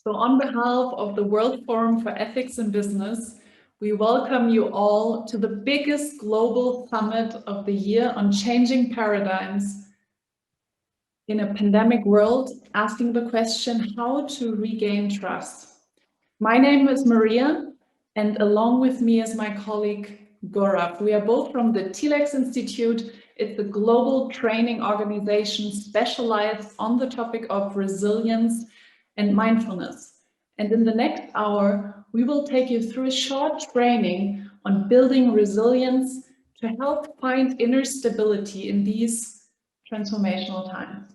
So on behalf of the World Forum for Ethics in Business, we welcome you all to the biggest global summit of the year on changing paradigms in a pandemic world, asking the question how to regain trust. My name is Maria, and along with me is my colleague Gaurav. We are both from the TLEX Institute. It's a global training organization specialized on the topic of resilience and mindfulness. And in the next hour, we will take you through a short training on building resilience to help find inner stability in these transformational times.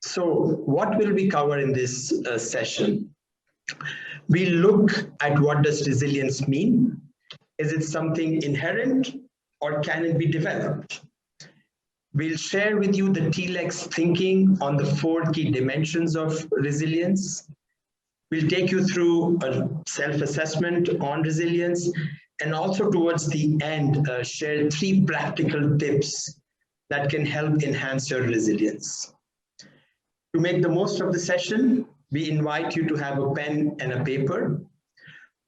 So what will we cover in this session? We look at what does resilience mean? Is it something inherent or can it be developed? We'll share with you the TLEX thinking on the 4 key dimensions of resilience. We'll take you through a self-assessment on resilience, and also towards the end, share 3 practical tips that can help enhance your resilience. To make the most of the session, we invite you to have a pen and a paper.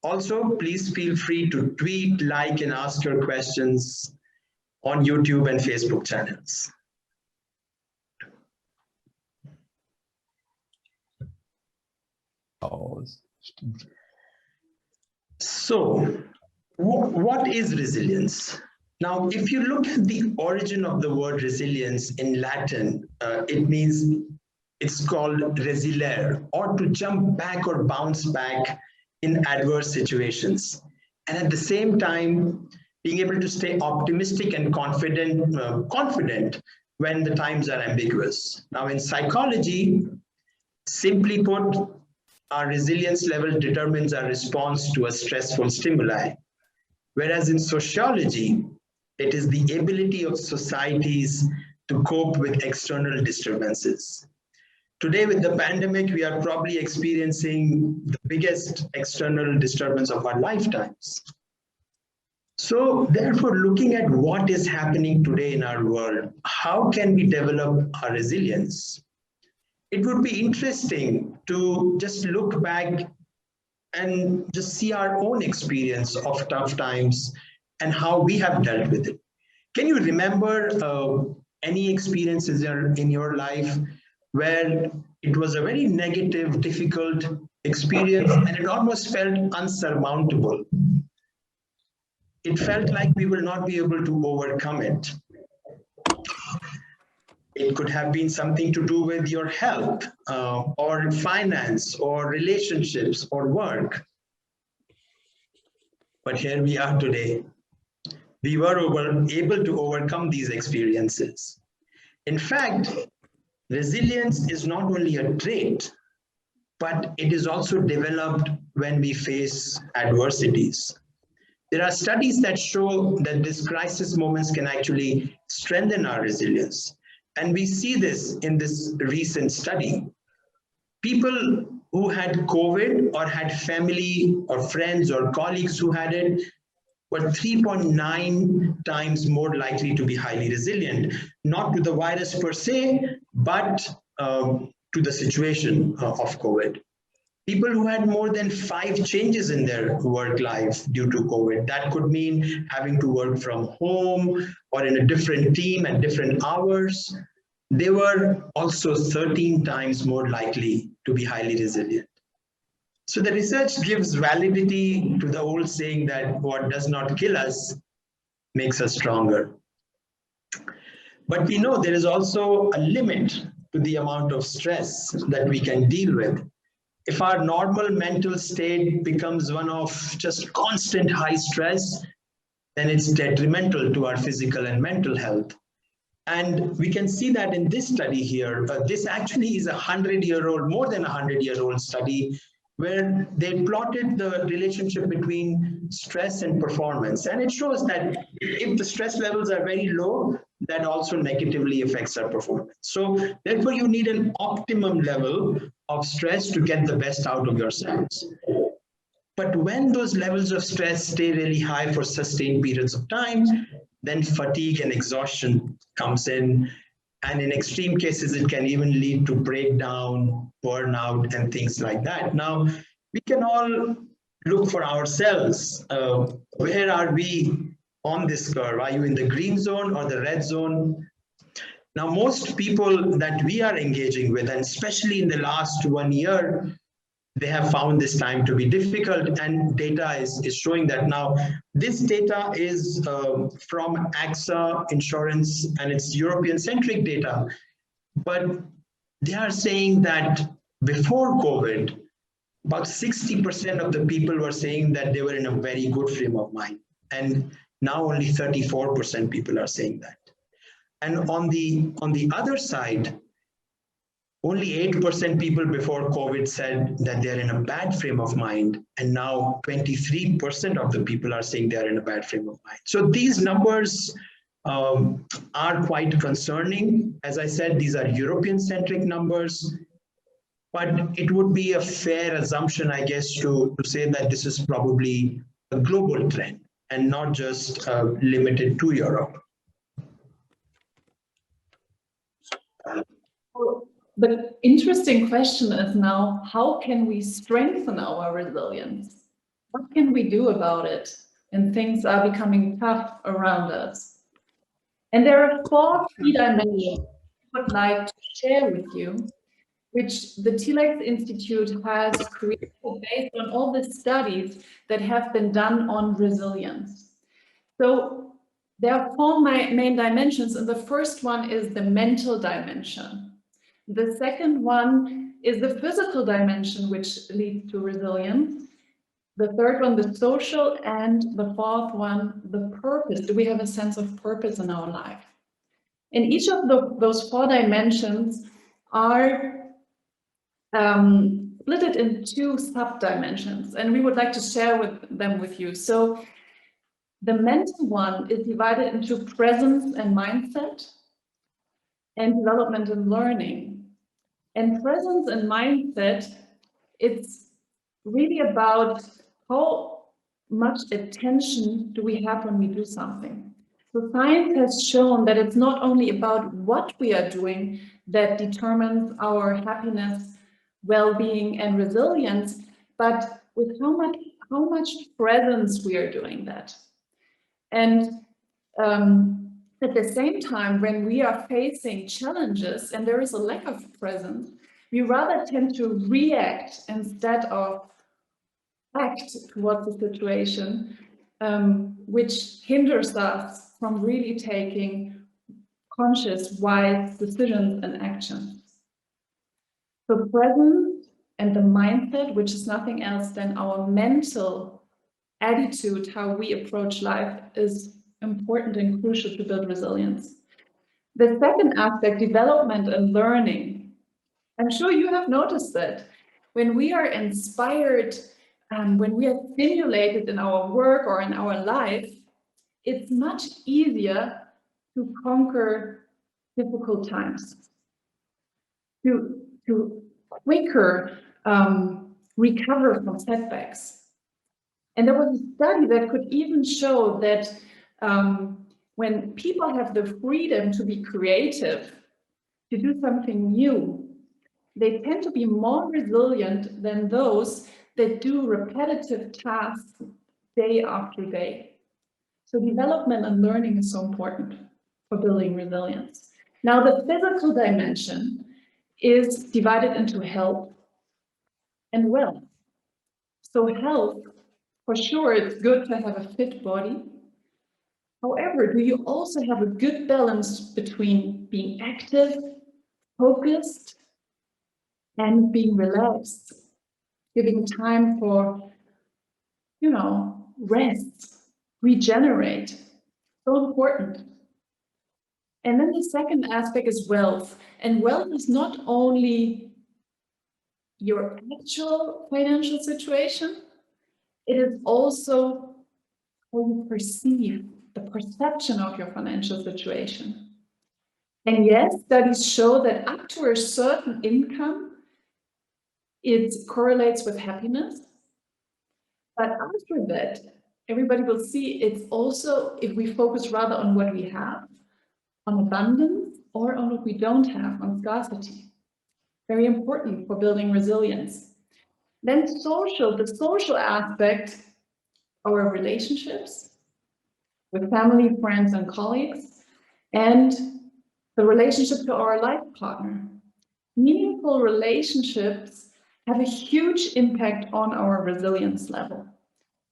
Also, please feel free to tweet, like, and ask your questions on YouTube and Facebook channels. So, what is resilience? Now, if you look at the origin of the word resilience in Latin, it's called resilere, or to jump back or bounce back in adverse situations. And at the same time, being able to stay optimistic and confident when the times are ambiguous. Now in psychology, simply put, our resilience level determines our response to a stressful stimuli. Whereas in sociology, it is the ability of societies to cope with external disturbances. Today, with the pandemic, we are probably experiencing the biggest external disturbance of our lifetimes. So therefore, looking at what is happening today in our world, how can we develop our resilience? It would be interesting to just look back and just see our own experience of tough times and how we have dealt with it. Can you remember any experiences in your life where it was a very negative, difficult experience and it almost felt unsurmountable? It felt like we will not be able to overcome it. It could have been something to do with your health or finance or relationships or work. But here we are today. We were able to overcome these experiences. In fact, resilience is not only a trait, but it is also developed when we face adversities. There are studies that show that these crisis moments can actually strengthen our resilience. And we see this in this recent study. People who had COVID or had family or friends or colleagues who had it were 3.9 times more likely to be highly resilient, not to the virus per se, but to the situation of COVID. People who had more than 5 changes in their work life due to COVID. That could mean having to work from home or in a different team at different hours. They were also 13 times more likely to be highly resilient. So the research gives validity to the old saying that what does not kill us makes us stronger. But we know there is also a limit to the amount of stress that we can deal with. If our normal mental state becomes one of just constant high stress, then it's detrimental to our physical and mental health. And we can see that in this study here. This actually is a 100-year-old, more than a 100-year-old study, where they plotted the relationship between stress and performance. And it shows that if the stress levels are very low, that also negatively affects our performance. So therefore, you need an optimum level of stress to get the best out of yourselves. But when those levels of stress stay really high for sustained periods of time, then fatigue and exhaustion comes in. And in extreme cases, it can even lead to breakdown, burnout, and things like that. Now, we can all look for ourselves. Where are we on this curve? Are you in the green zone or the red zone? Now, most people that we are engaging with, and especially in the last 1 year, they have found this time to be difficult, and data is showing that. Now, this data is from AXA Insurance, and it's European-centric data, but they are saying that before COVID, about 60% of the people were saying that they were in a very good frame of mind, and now only 34% people are saying that. And on the other side, only 8% people before COVID said that they're in a bad frame of mind, and now 23% of the people are saying they're in a bad frame of mind. So these numbers are quite concerning. As I said, these are European-centric numbers, but it would be a fair assumption, I guess, to say that this is probably a global trend and not just limited to Europe. The interesting question is now, how can we strengthen our resilience? What can we do about it when things are becoming tough around us? And there are 4 key dimensions I would like to share with you, which the TLEX Institute has created based on all the studies that have been done on resilience. So there are 4 main dimensions, and the first one is the mental dimension. The second one is the physical dimension, which leads to resilience. The third one, the social, and the fourth one, the purpose. Do we have a sense of purpose in our life? And each of those 4 dimensions are split in 2 sub-dimensions, and we would like to share them with you. So the mental one is divided into presence and mindset, and development and learning. And presence and mindset, it's really about how much attention do we have when we do something. So science has shown that it's not only about what we are doing that determines our happiness, well-being, and resilience, but with how much presence we are doing that. And at the same time, when we are facing challenges and there is a lack of presence, we rather tend to react instead of act towards the situation, which hinders us from really taking conscious, wise decisions and actions. So presence and the mindset, which is nothing else than our mental attitude, how we approach life, is important and crucial to build resilience. The second aspect, development and learning. I'm sure you have noticed that when we are inspired, when we are stimulated in our work or in our life, it's much easier to conquer difficult times, to quicker recover from setbacks. And there was a study that could even show that when people have the freedom to be creative, to do something new, they tend to be more resilient than those that do repetitive tasks day after day. So development and learning is so important for building resilience. Now, the physical dimension is divided into health and wealth. So health, for sure, it's good to have a fit body. However, do you also have a good balance between being active, focused, and being relaxed, giving time for, rest, regenerate? So important. And then the second aspect is wealth. And wealth is not only your actual financial situation, it is also how you perceive, the perception of your financial situation. And yes, studies show that up to a certain income, it correlates with happiness. But after that, everybody will see it's also, if we focus rather on what we have, on abundance, or on what we don't have, on scarcity. Very important for building resilience. Then the social aspect, our relationships with family, friends, and colleagues, and the relationship to our life partner. Meaningful relationships have a huge impact on our resilience level.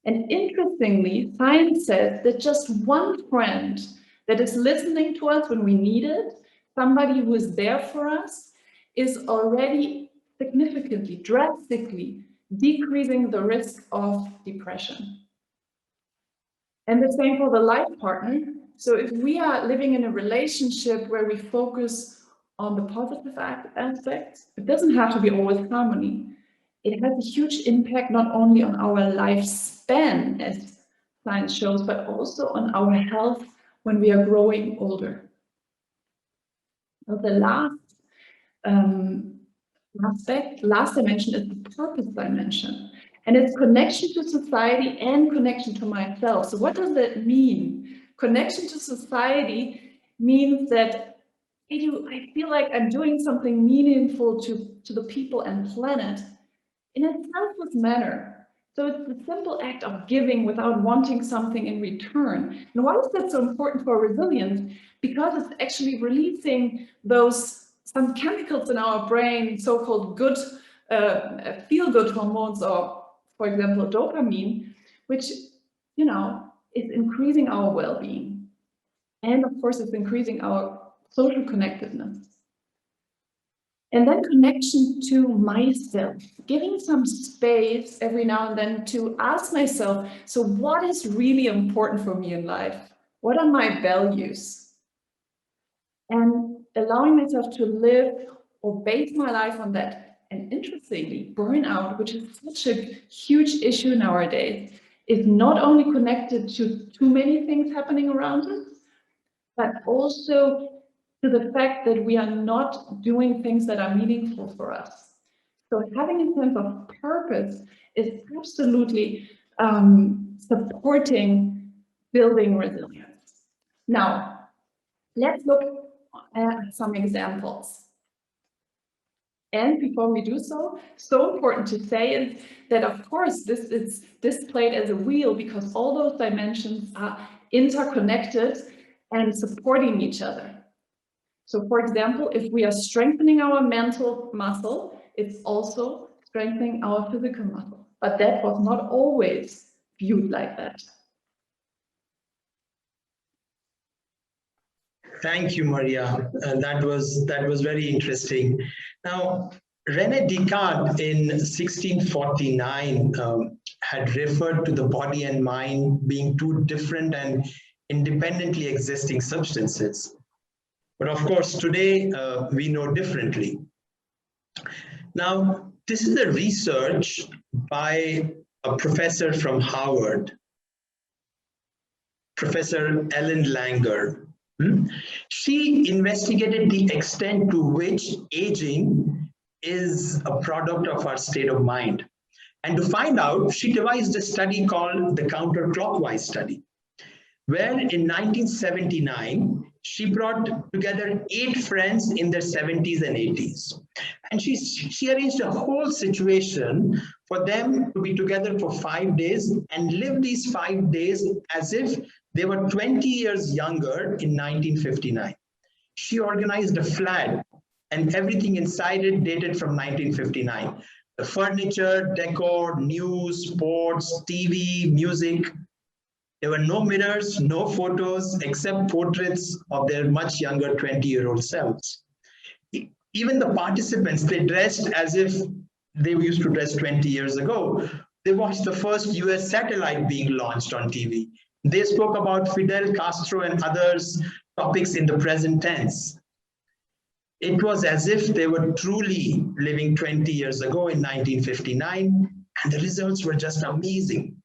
And interestingly, science says that just one friend that is listening to us when we need it, somebody who is there for us, is already significantly, drastically decreasing the risk of depression. And the same for the life partner. So if we are living in a relationship where we focus on the positive aspects, it doesn't have to be always harmony. It has a huge impact not only on our lifespan, as science shows, but also on our health when we are growing older. Now, the last dimension is the purpose dimension, and it's connection to society and connection to myself. So what does that mean? Connection to society means that I feel like I'm doing something meaningful to the people and planet in a selfless manner. So it's the simple act of giving without wanting something in return. And why is that so important for resilience? Because it's actually releasing some chemicals in our brain, so-called good, feel-good hormones, or for example, dopamine, which, you know, is increasing our well-being. And of course, it's increasing our social connectedness. And then connection to myself, giving some space every now and then to ask myself, so what is really important for me in life? What are my values? And allowing myself to live or base my life on that. And interestingly, burnout, which is such a huge issue nowadays, is not only connected to too many things happening around us, but also to the fact that we are not doing things that are meaningful for us. So having a sense of purpose is absolutely supporting building resilience. Now, let's look at some examples. And before we do so, so important to say is that, of course, this is displayed as a wheel because all those dimensions are interconnected and supporting each other. So for example, if we are strengthening our mental muscle, it's also strengthening our physical muscle. But that was not always viewed like that. Thank you, Maria. That was very interesting. Now, René Descartes in 1649 had referred to the body and mind being two different and independently existing substances. But of course, today we know differently. Now, this is a research by a professor from Harvard, Professor Ellen Langer. She investigated the extent to which aging is a product of our state of mind. And to find out, she devised a study called the Counter-Clockwise Study, where in 1979, she brought together 8 friends in their 70s and 80s. And she arranged a whole situation for them to be together for 5 days and live these 5 days as if they were 20 years younger in 1959. She organized a flat and everything inside it dated from 1959. The furniture, decor, news, sports, TV, music. There were no mirrors, no photos, except portraits of their much younger 20-year-old selves. Even the participants, they dressed as if they used to dress 20 years ago. They watched the first US satellite being launched on TV. They spoke about Fidel Castro and others topics in the present tense. It was as if they were truly living 20 years ago in 1959, and the results were just amazing.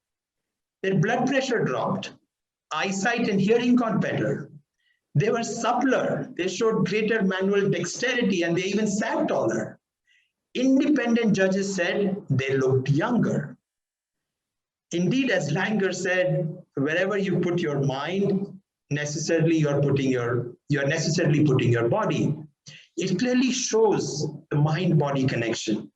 Their blood pressure dropped, eyesight and hearing got better. They were suppler, they showed greater manual dexterity, and they even sat taller. Independent judges said they looked younger. Indeed, as Langer said, wherever you put your mind, necessarily you're necessarily putting your body. It clearly shows the mind-body connection.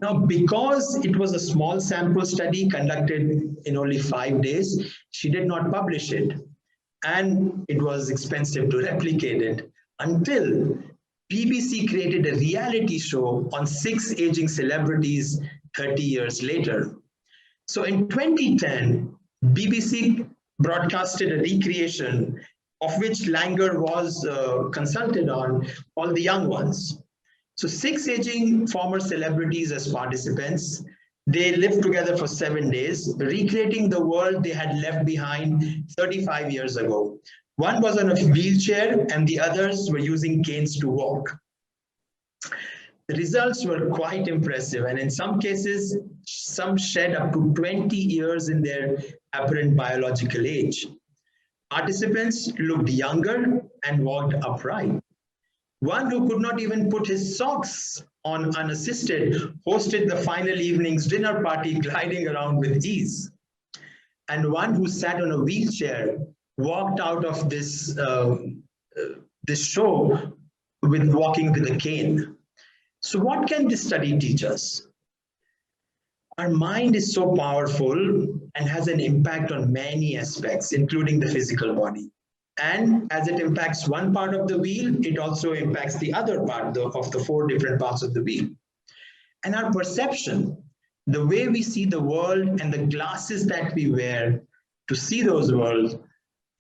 Now, because it was a small sample study conducted in only 5 days, she did not publish it. And it was expensive to replicate it until BBC created a reality show on 6 aging celebrities 30 years later. So in 2010, BBC broadcasted a recreation of which Langer was consulted on, all the young ones. So 6 aging former celebrities as participants. They lived together for 7 days, recreating the world they had left behind 35 years ago. One was on a wheelchair and the others were using canes to walk. The results were quite impressive, and in some cases, some shed up to 20 years in their apparent biological age. Participants looked younger and walked upright. One who could not even put his socks on unassisted hosted the final evening's dinner party, gliding around with ease. And one who sat on a wheelchair walked out of this show with walking with a cane. So what can this study teach us? Our mind is so powerful and has an impact on many aspects, including the physical body. And as it impacts one part of the wheel, it also impacts the other part of the 4 different parts of the wheel. And our perception, the way we see the world and the glasses that we wear to see those worlds,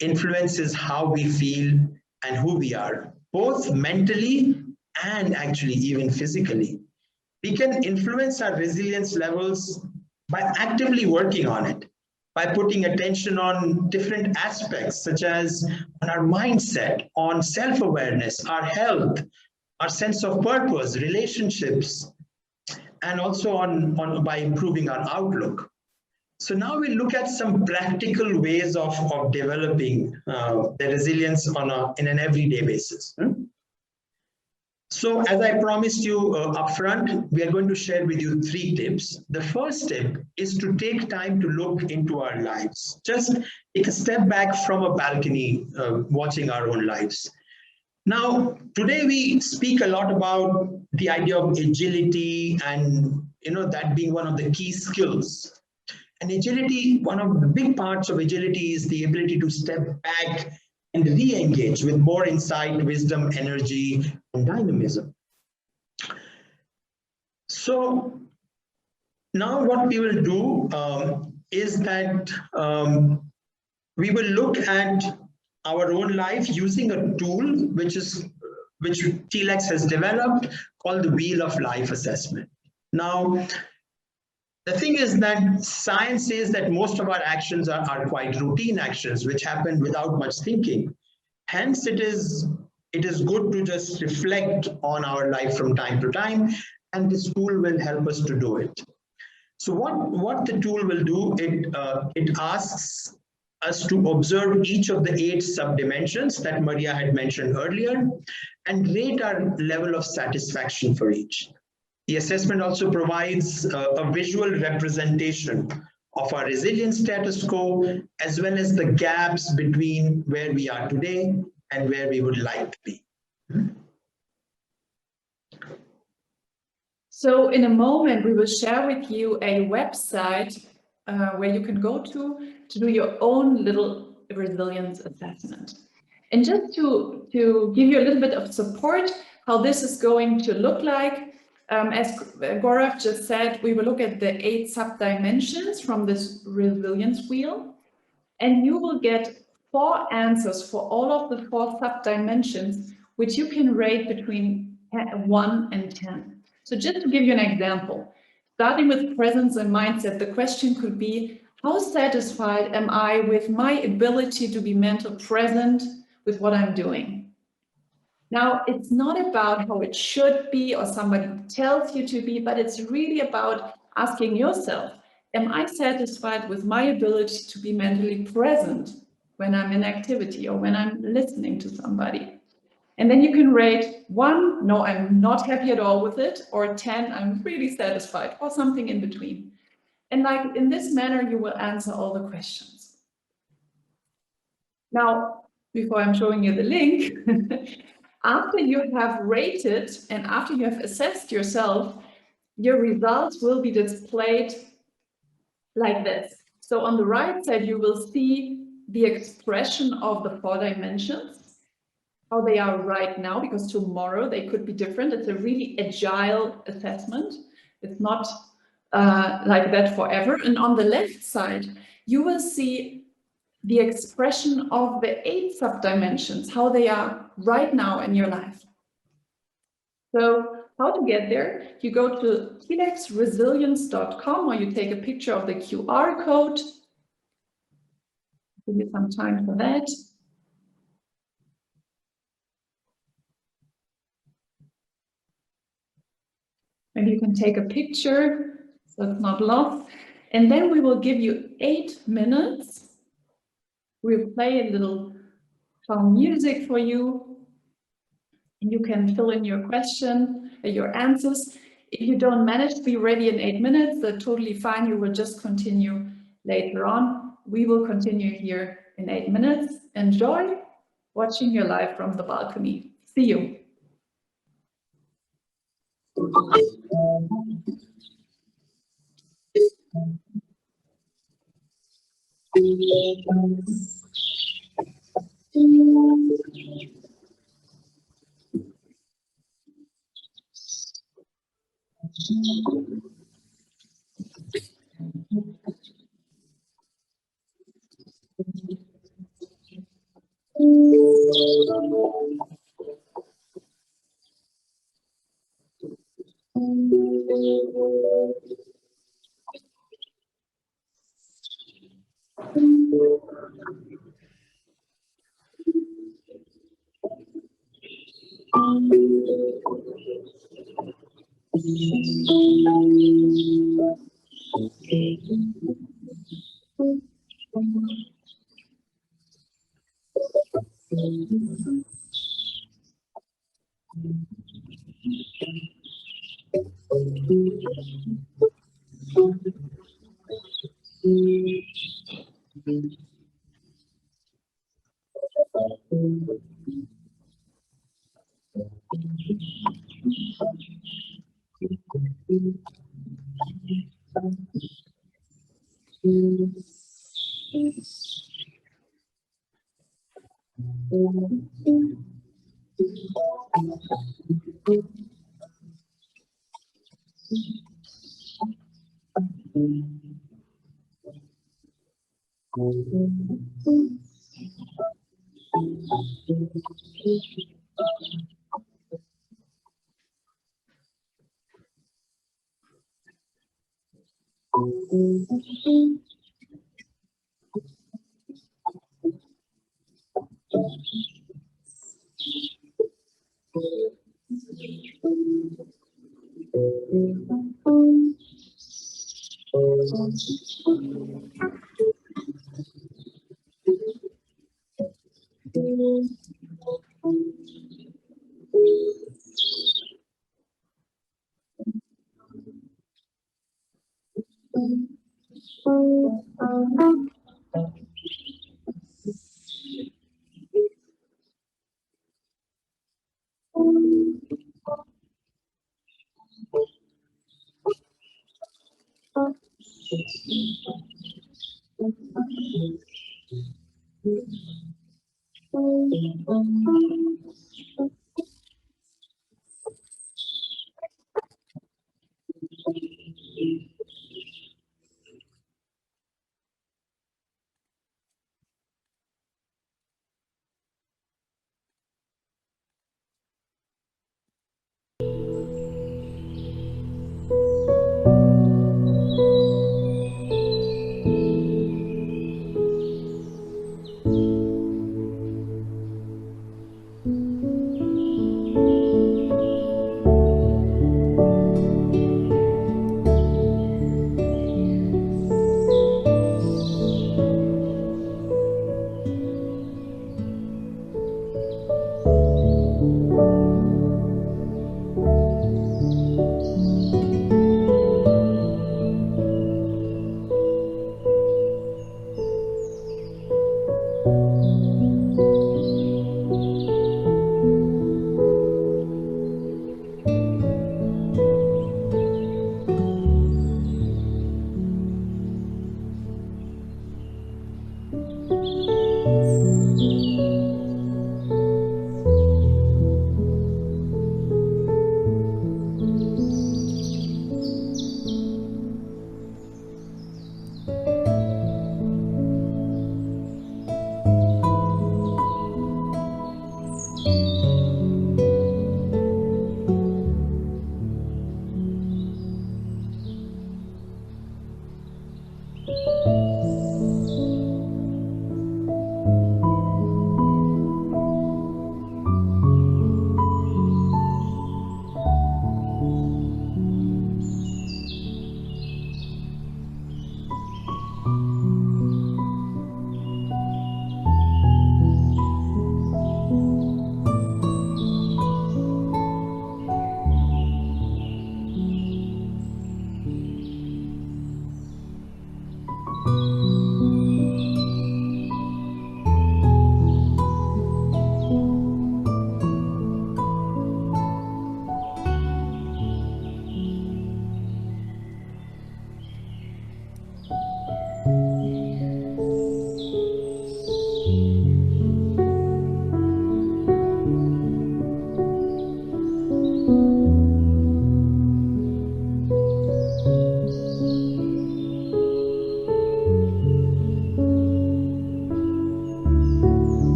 influences how we feel and who we are, both mentally and actually even physically. We can influence our resilience levels by actively working on it, by putting attention on different aspects, such as on our mindset, on self-awareness, our health, our sense of purpose, relationships, and also by improving our outlook. So now we look at some practical ways of developing the resilience in an everyday basis. So as I promised you upfront, we are going to share with you 3 tips. The first tip is to take time to look into our lives. Just take a step back from a balcony, watching our own lives. Now, today we speak a lot about the idea of agility and that being one of the key skills. And agility, one of the big parts of agility is the ability to step back and re-engage with more insight, wisdom, energy, and dynamism. So now what we will do is that we will look at our own life using a tool which TLEX has developed called the Wheel of Life Assessment. Now, the thing is that science says that most of our actions are quite routine actions, which happen without much thinking. Hence, it is good to just reflect on our life from time to time, and this tool will help us to do it. So what the tool will do, it asks us to observe each of the 8 subdimensions that Maria had mentioned earlier and rate our level of satisfaction for each. The assessment also provides a visual representation of our resilience status quo, as well as the gaps between where we are today and where we would like to be. So in a moment, we will share with you a website where you can go to do your own little resilience assessment. And just to give you a little bit of support, how this is going to look like, as Gaurav just said, we will look at the 8 sub-dimensions from this resilience wheel, and you will get 4 answers for all of the 4 sub-dimensions, which you can rate between 1 and 10. So just to give you an example, starting with presence and mindset, the question could be, how satisfied am I with my ability to be mentally present with what I'm doing? Now, it's not about how it should be or somebody tells you to be, but it's really about asking yourself, am I satisfied with my ability to be mentally present when I'm in activity or when I'm listening to somebody? And then you can rate 1, no, I'm not happy at all with it, or 10, I'm really satisfied, or something in between. And like in this manner, you will answer all the questions. Now, before I'm showing you the link, after you have rated and after you have assessed yourself, your results will be displayed like this. So on the right side, you will see the expression of the 4 dimensions, how they are right now, because tomorrow they could be different. It's a really agile assessment. It's not like that forever. And on the left side, you will see the expression of the 8 subdimensions, how they are right now in your life. So how to get there? You go to telexresilience.com or you take a picture of the QR code. Give me some time for that. Maybe you can take a picture so it's not lost. And then we will give you 8 minutes. We'll play a little fun music for you. And you can fill in your question, your answers. If you don't manage to be ready in 8 minutes, that's totally fine. You will just continue later on. We will continue here in 8 minutes. Enjoy watching your live from the balcony. See you.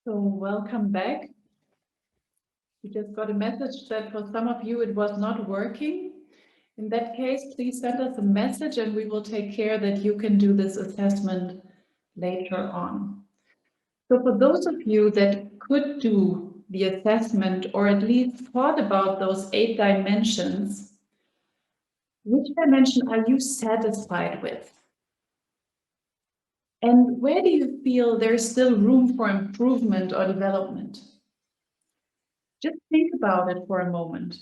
So welcome back. We just got a message that for some of you it was not working. In that case, please send us a message and we will take care that you can do this assessment later on. So for those of you that could do the assessment or at least thought about those 8 dimensions, which dimension are you satisfied with? And where do you feel there's still room for improvement or development? Just think about it for a moment.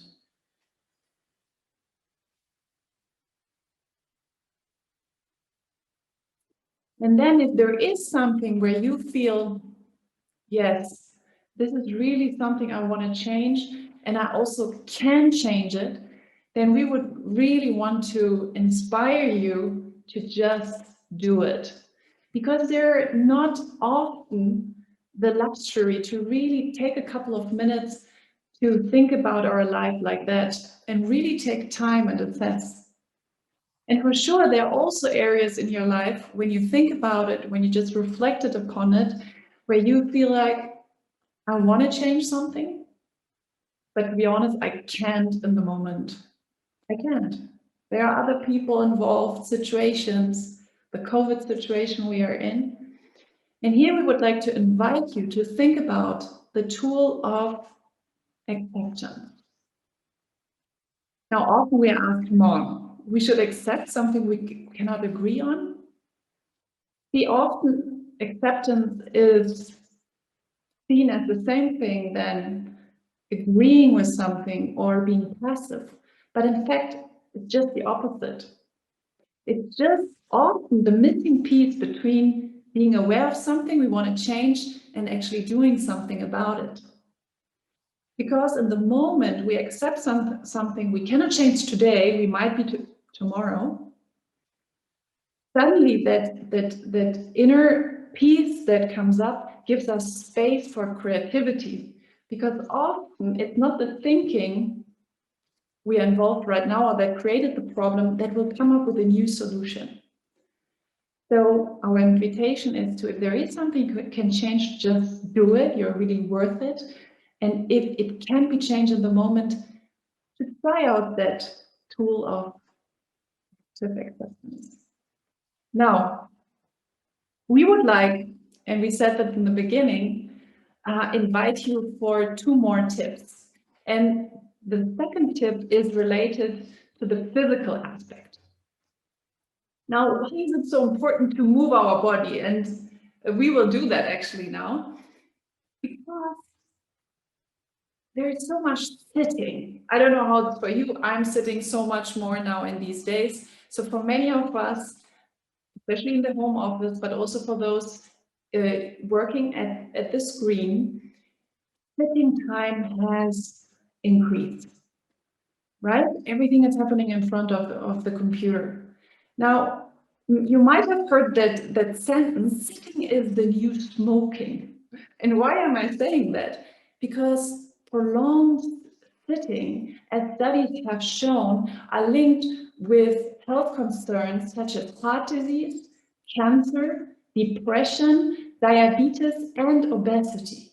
And then if there is something where you feel, yes, this is really something I want to change and I also can change it, then we would really want to inspire you to just do it. Because they're not often the luxury to really take a couple of minutes to think about our life like that and really take time and assess. And for sure, there are also areas in your life when you think about it, when you just reflected upon it, where you feel like, I want to change something. But to be honest, I can't in the moment. I can't. There are other people involved, situations, the COVID situation we are in. And here we would like to invite you to think about the tool of acceptance. Now, often we are asked, Mom, we should accept something we cannot agree on. See, often acceptance is seen as the same thing than agreeing with something or being passive. But in fact, it's just the opposite. It's just often the missing piece between being aware of something we want to change and actually doing something about it. Because in the moment we accept something we cannot change today, we might be tomorrow, suddenly that inner peace that comes up gives us space for creativity. Because often it's not the thinking we are involved right now or that created the problem that will come up with a new solution. So our invitation is to, if there is something you can change, just do it. You're really worth it. And if it can be changed in the moment, to try out that tool of active acceptance. Now, we would like, and we said that in the beginning, invite you for 2 more tips. And the second tip is related to the physical aspect. Now, why is it so important to move our body? And we will do that actually now, because there is so much sitting. I don't know how it's for you. I'm sitting so much more now in these days. So for many of us, especially in the home office, but also for those working at the screen, sitting time has increased, right? Everything is happening in front of the computer. Now, you might have heard that sentence, sitting is the new smoking. And why am I saying that? Because prolonged sitting, as studies have shown, are linked with health concerns such as heart disease, cancer, depression, diabetes, and obesity.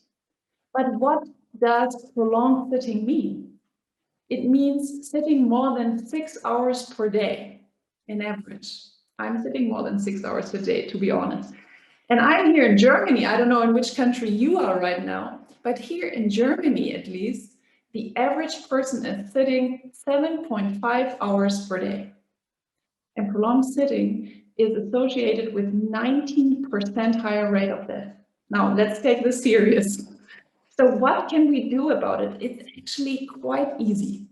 But what does prolonged sitting mean? It means sitting more than 6 hours per day, in average. I'm sitting more than 6 hours a day, to be honest. And I'm here in Germany. I don't know in which country you are right now, but here in Germany, at least, the average person is sitting 7.5 hours per day. And prolonged sitting is associated with 19% higher rate of death. Now, let's take this serious. So what can we do about it? It's actually quite easy.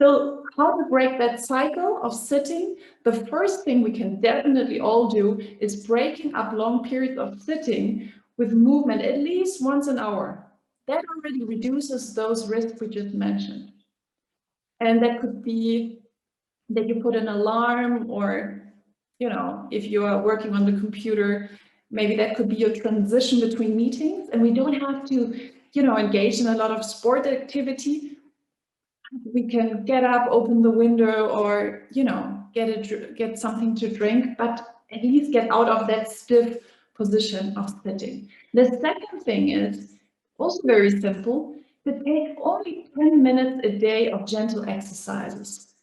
So how to break that cycle of sitting? The first thing we can definitely all do is breaking up long periods of sitting with movement at least once an hour. That already reduces those risks we just mentioned. And that could be that you put an alarm, or, you know, if you are working on the computer, maybe that could be your transition between meetings, and we don't have to, you know, engage in a lot of sport activity. We can get up, open the window, or, you know, get something to drink, but at least get out of that stiff position of sitting. The second thing is also very simple, to take only 10 minutes a day of gentle exercises.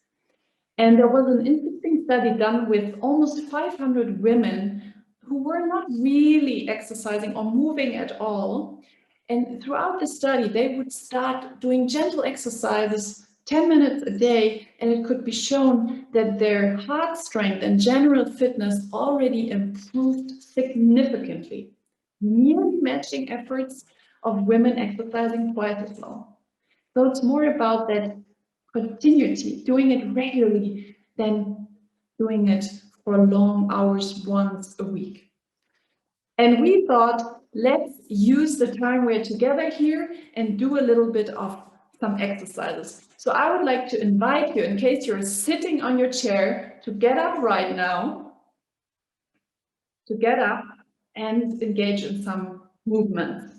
And there was an interesting study done with almost 500 women who were not really exercising or moving at all. And throughout the study, they would start doing gentle exercises 10 minutes a day, and it could be shown that their heart strength and general fitness already improved significantly, nearly matching efforts of women exercising twice as long. So it's more about that continuity, doing it regularly, than doing it for long hours once a week. And we thought, let's use the time we're together here and do a little bit of some exercises. So I would like to invite you, in case you're sitting on your chair, to get up right now, to get up and engage in some movements.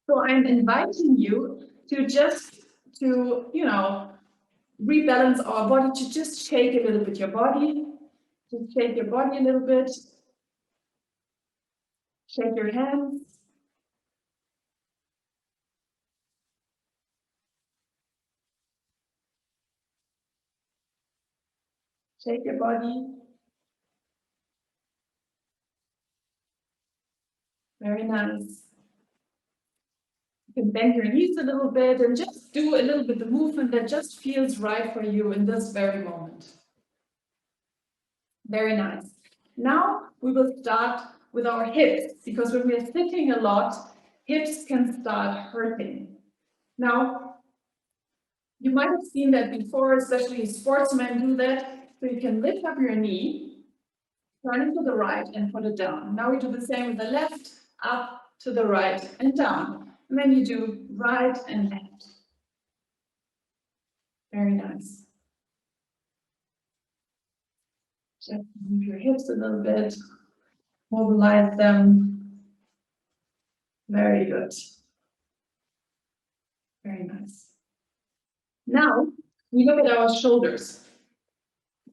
So I'm inviting you to just, you know, rebalance our body, to just shake a little bit your body, to shake your body a little bit, shake your hands, Shake your body. Very nice. You can bend your knees a little bit and just do a little bit of movement that just feels right for you in this very moment. Very nice. Now we will start with our hips, because when we are sitting a lot, hips can start hurting. Now, you might have seen that before, especially sportsmen do that. So you can lift up your knee, turn it to the right and put it down. Now we do the same with the left, up to the right and down. And then you do right and left. Very nice. Just move your hips a little bit, mobilize them. Very good. Very nice. Now we look at our shoulders.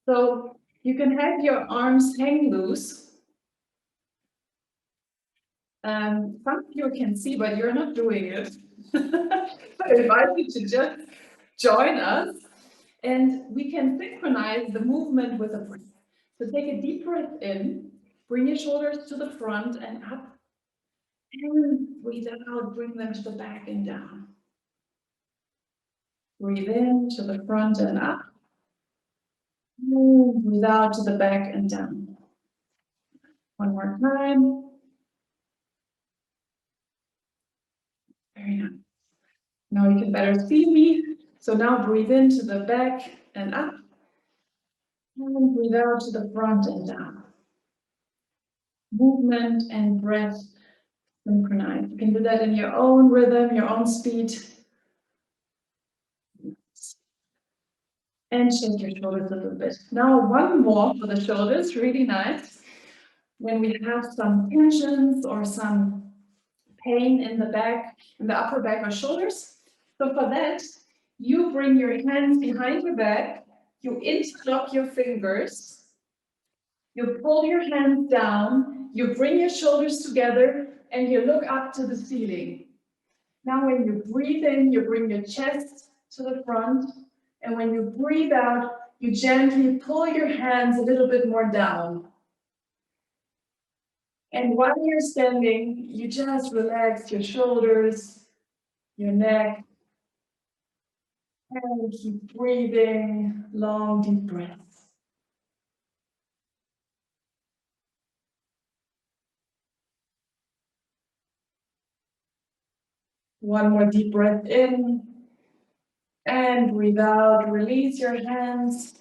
So you can have your arms hang loose. Some of you can see, but you're not doing it. I invite you to just join us, and we can synchronize the movement with the breath. So take a deep breath in, bring your shoulders to the front and up, and breathe out, bring them to the back and down. Breathe in to the front and up, and breathe out to the back and down. One more time. Very nice. Now you can better see me. So now breathe into the back and up, and breathe out to the front and down. Movement and breath synchronized. You can do that in your own rhythm, your own speed. And shake your shoulders a little bit. Now one more for the shoulders, really nice. When we have some tensions or some pain in the back, in the upper back or shoulders. So for that, you bring your hands behind your back, you interlock your fingers, you pull your hands down, you bring your shoulders together, and you look up to the ceiling. Now when you breathe in, you bring your chest to the front, and when you breathe out, you gently pull your hands a little bit more down. And while you're standing, you just relax your shoulders, your neck, and keep breathing, long, deep breaths. One more deep breath in, and breathe out, release your hands,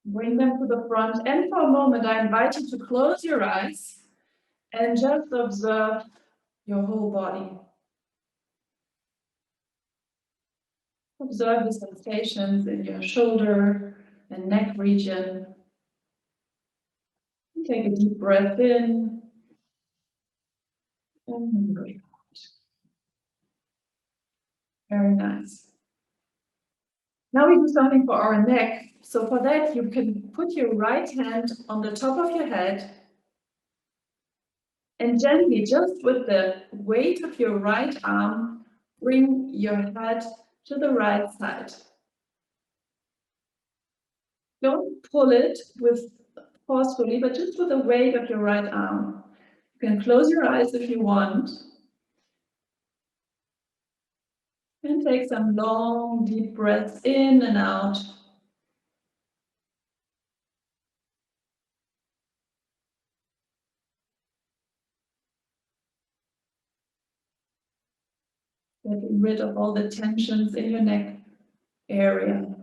bring them to the front, and for a moment, I invite you to close your eyes and just observe your whole body. Observe the sensations in your shoulder and neck region. Take a deep breath in and breathe out. Very nice. Now we do something for our neck. So for that, you can put your right hand on the top of your head and gently, just with the weight of your right arm, bring your head to the right side. Don't pull it forcefully, but just with the weight of your right arm. You can close your eyes if you want. And take some long, deep breaths in and out. Getting rid of all the tensions in your neck area.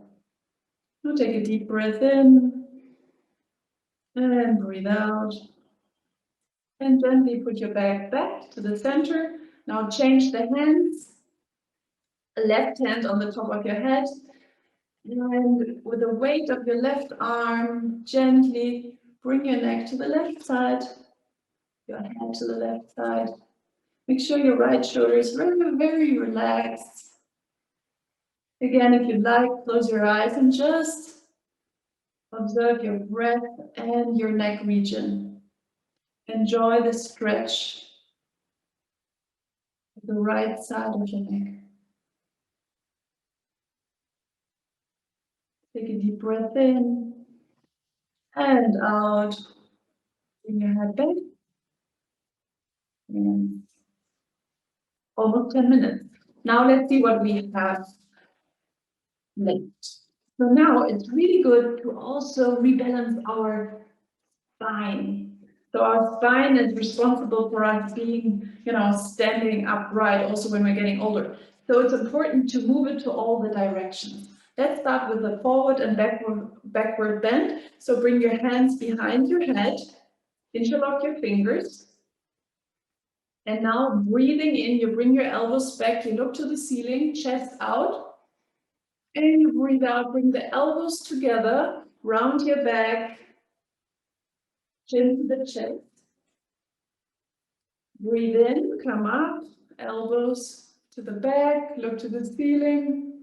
Now take a deep breath in and breathe out. And gently put your back to the center. Now change the hands. Left hand on the top of your head. And with the weight of your left arm, gently bring your neck to the left side, your head to the left side. Make sure your right shoulder is very, very relaxed. Again, if you'd like, close your eyes and just observe your breath and your neck region. Enjoy the stretch of the right side of your neck. Take a deep breath in And out. Bring your head back. And almost 10 minutes. Now let's see what we have left. So now it's really good to also rebalance our spine. So our spine is responsible for us being, standing upright also when we're getting older. So it's important to move it to all the directions. Let's start with the forward and backward bend. So bring your hands behind your head, interlock your fingers. And now breathing in, you bring your elbows back, you look to the ceiling, chest out. And you breathe out, bring the elbows together, round your back, chin to the chest. Breathe in, come up, elbows to the back, look to the ceiling,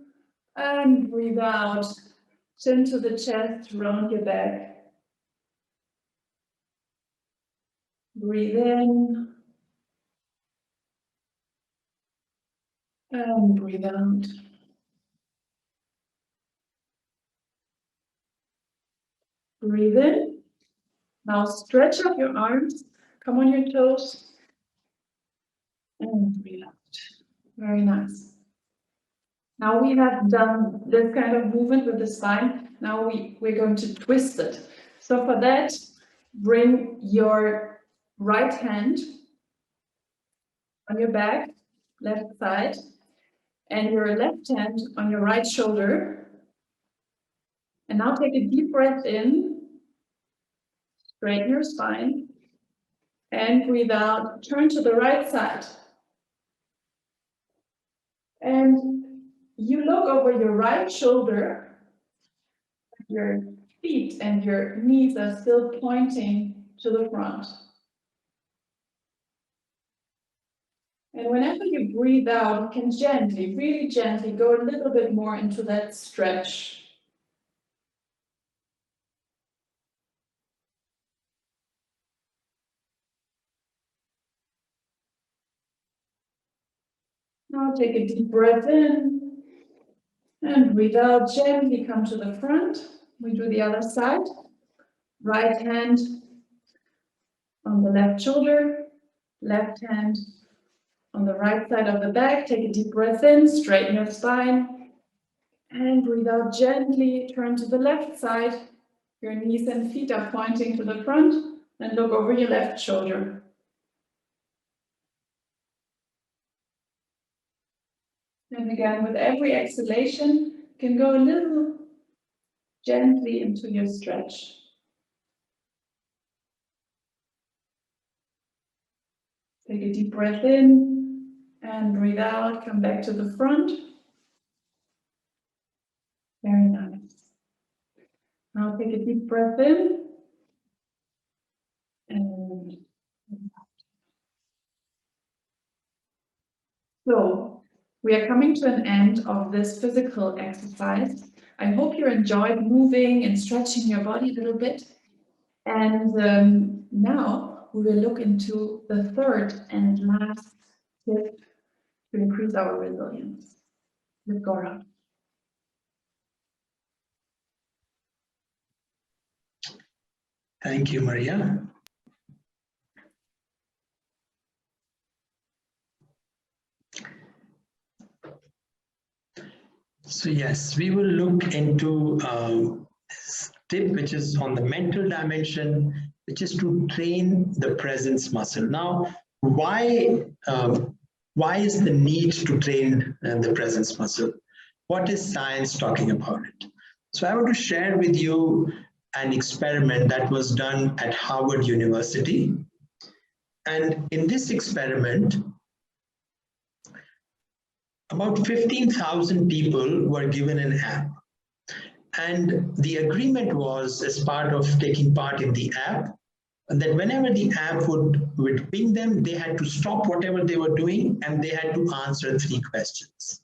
and breathe out, chin to the chest, round your back. Breathe in, and breathe out. Breathe in. Now stretch up your arms, come on your toes, and breathe out. Very nice. Now we have done this kind of movement with the spine. Now we're going to twist it. So for that, bring your right hand on your back, left side, and your left hand on your right shoulder. And now take a deep breath in, straighten your spine, and breathe out, turn to the right side. And you look over your right shoulder, your feet and your knees are still pointing to the front. And whenever you breathe out, you can gently, really gently go a little bit more into that stretch. Now take a deep breath in and breathe out, gently come to the front. We do the other side. Right hand on the left shoulder, left hand on the right side of the back. Take a deep breath in, straighten your spine, and breathe out gently, turn to the left side. Your knees and feet are pointing to the front, and look over your left shoulder. And again, with every exhalation, you can go a little gently into your stretch. Take a deep breath in and breathe out, come back to the front. Very nice. Now take a deep breath in and out. So we are coming to an end of this physical exercise. I hope you enjoyed moving and stretching your body a little bit. And now we will look into the third and last tip to increase our resilience with Gaurav. Thank you, Maria. So yes, we will look into this tip, which is on the mental dimension, which is to train the presence muscle. Now, why is the need to train the presence muscle? What is science talking about it? So I want to share with you an experiment that was done at Harvard University. And in this experiment, about 15,000 people were given an app. And the agreement was, as part of taking part in the app, that whenever the app would ping them, they had to stop whatever they were doing and they had to answer 3 questions.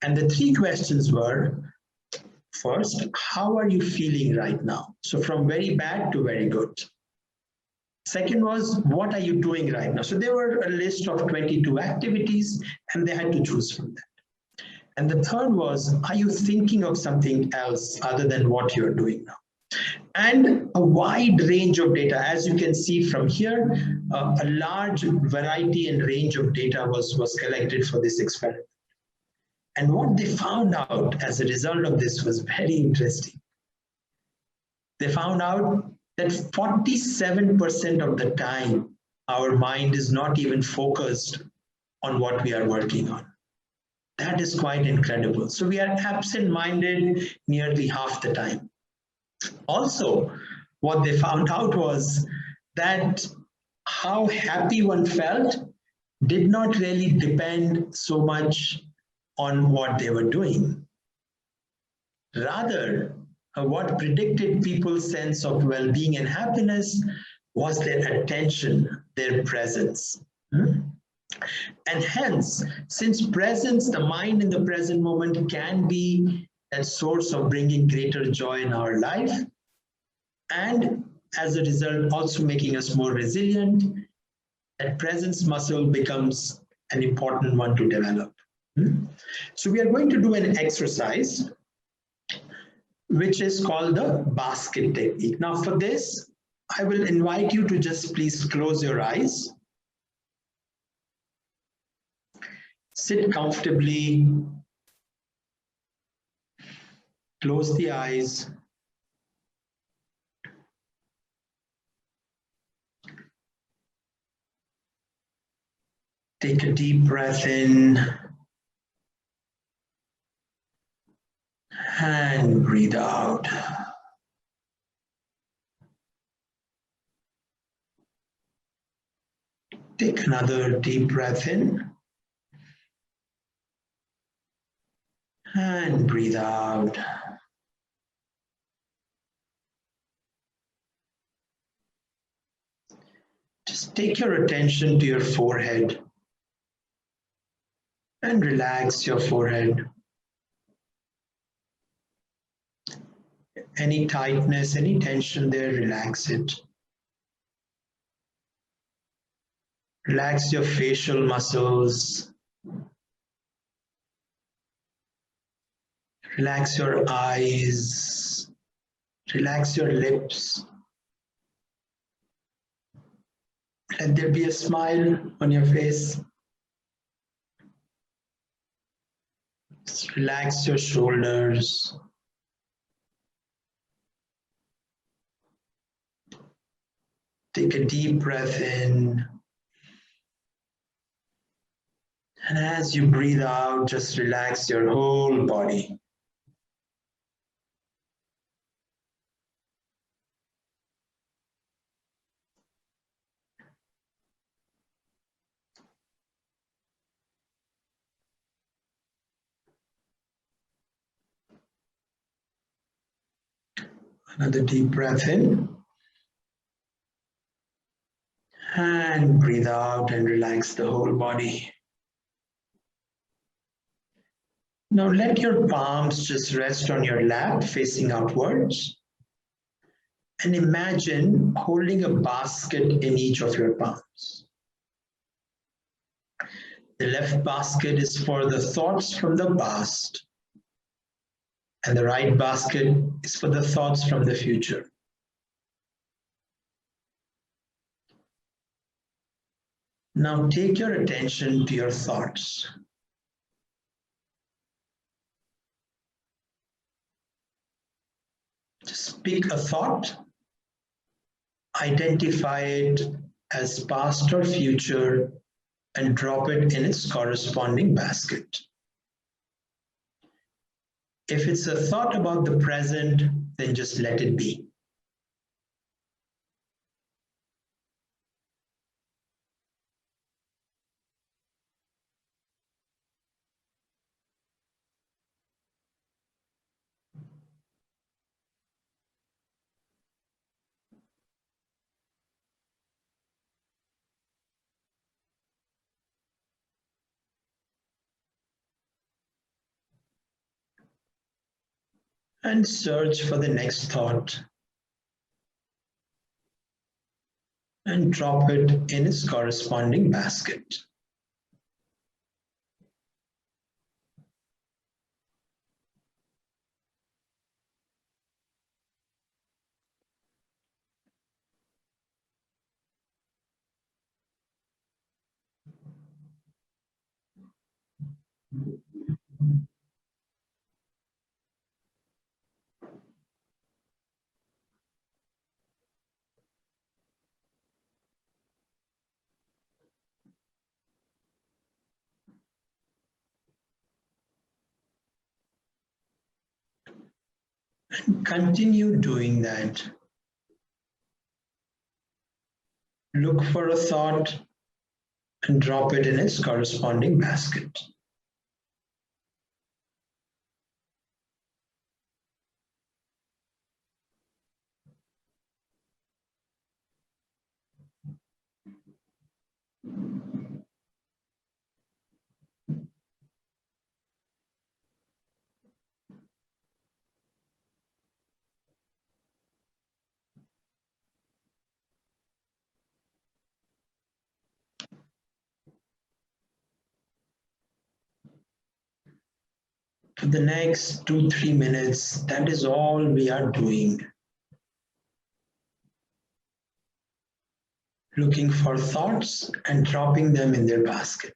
And the 3 questions were, first, how are you feeling right now? So from very bad to very good. Second was, what are you doing right now? So there were a list of 22 activities and they had to choose from that. And the third was, are you thinking of something else other than what you're doing now? And a wide range of data. As you can see from here, a large variety and range of data was collected for this experiment. And what they found out as a result of this was very interesting. They found out that 47% of the time, our mind is not even focused on what we are working on. That is quite incredible. So we are absent-minded nearly half the time. Also, what they found out was that how happy one felt did not really depend so much on what they were doing. Rather, what predicted people's sense of well-being and happiness was their attention, their presence. And hence, since presence, the mind in the present moment can be a source of bringing greater joy in our life, and as a result, also making us more resilient, that presence muscle becomes an important one to develop. So we are going to do an exercise which is called the basket technique. Now for this, I will invite you to just please close your eyes. Sit comfortably, close the eyes. Take a deep breath in and breathe out. Take another deep breath in and breathe out. Just take your attention to your forehead and relax your forehead. Any tightness, any tension there, relax it. Relax your facial muscles. Relax your eyes. Relax your lips. Let there be a smile on your face. Just relax your shoulders. Take a deep breath in. And as you breathe out, just relax your whole body. Another deep breath in. And breathe out and relax the whole body. Now let your palms just rest on your lap facing outwards. And imagine holding a basket in each of your palms. The left basket is for the thoughts from the past. And the right basket is for the thoughts from the future. Now take your attention to your thoughts. Just pick a thought, identify it as past or future, and drop it in its corresponding basket. If it's a thought about the present, then just let it be. And search for the next thought and drop it in its corresponding basket. And continue doing that. Look for a thought and drop it in its corresponding basket. For the next 2-3 minutes, that is all we are doing. Looking for thoughts and dropping them in their basket.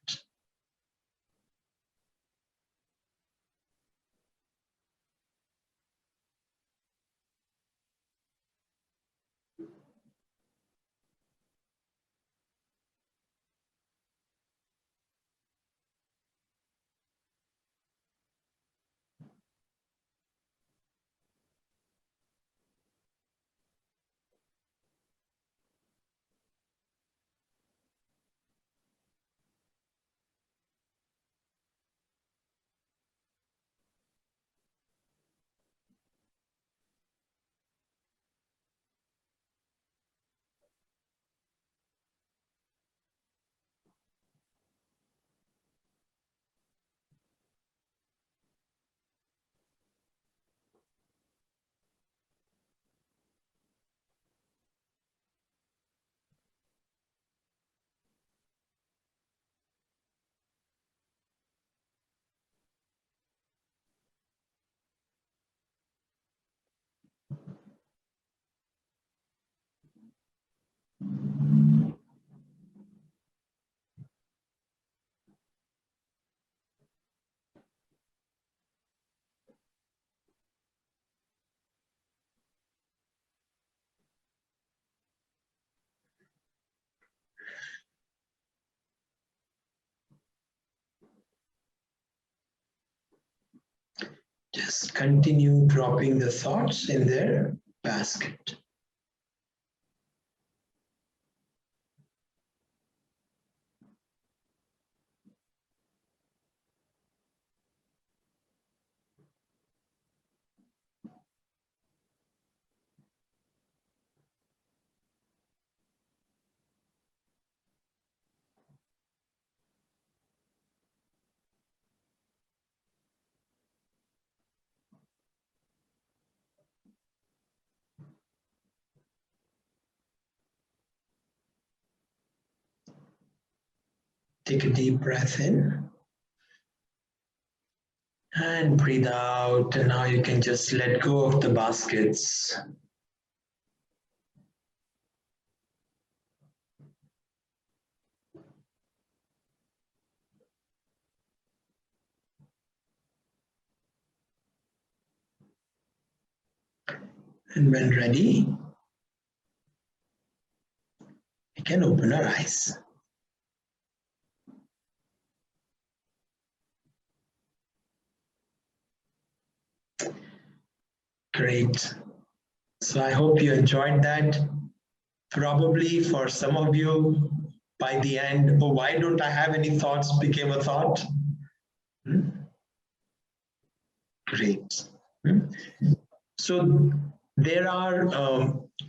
Just continue dropping the thoughts in their basket. Take a deep breath in and breathe out. And now you can just let go of the baskets. And when ready, we can open our eyes. Great. So I hope you enjoyed that. Probably for some of you, by the end, oh, why don't I have any thoughts became a thought? Great. So there are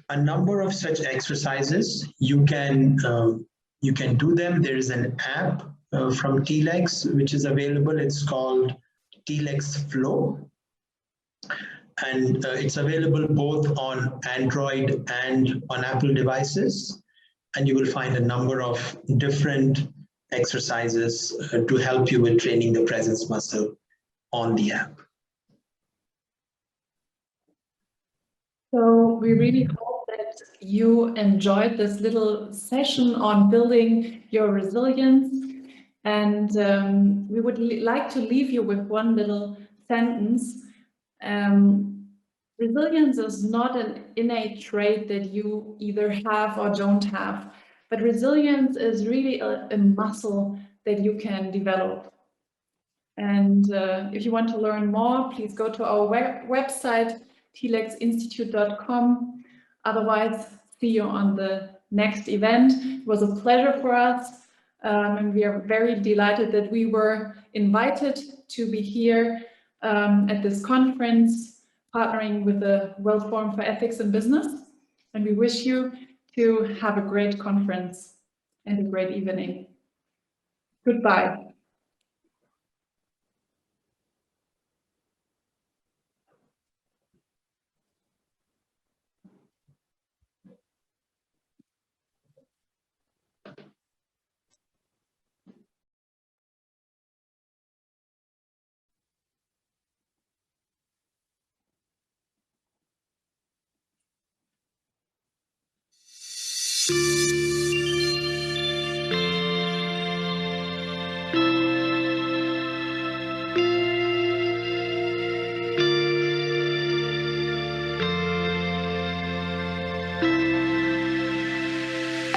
a number of such exercises. You can do them. There is an app from TLEX which is available. It's called TLEX Flow. And it's available both on Android and on Apple devices. And you will find a number of different exercises to help you with training the presence muscle on the app. So we really hope that you enjoyed this little session on building your resilience. And we would like to leave you with one little sentence. Resilience is not an innate trait that you either have or don't have, but resilience is really a muscle that you can develop. And if you want to learn more, please go to our website, telexinstitute.com. Otherwise, see you on the next event. It was a pleasure for us, and we are very delighted that we were invited to be here at this conference, partnering with the World Forum for Ethics in Business. And we wish you to have a great conference and a great evening. Goodbye.